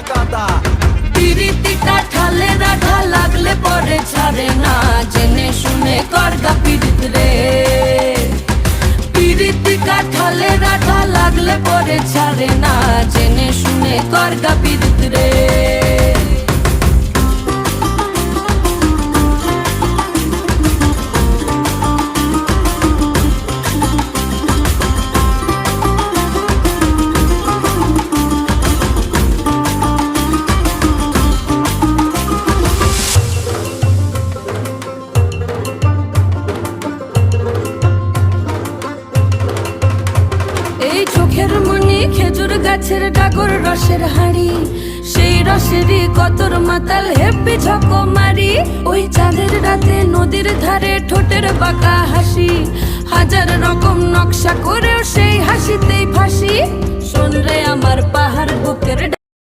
গাদা। পিরিতি কাঠালে রাধা লাগলে পরে ছাড়ে না, জেনে শুনে করগা পিরিত রে। পিরিতি কাঠালে রাধা লাগলে পরে ছাড়ে না, জেনে শুনে করগা পিরিত রে। এই চোখের মনি খেজুর গাছের ডাগর রসের হাড়ি, সেই রসেরই কতর মাতাল হেপি ঝকো মারি। ওই চাঁদের রাতে নদীর ধারে ঠোঁটের বাঁকা হাসি, হাজার রকম নকশা করেও সেই হাসিতেই ফাঁসি। শোন রে আমার পাহাড় বুকের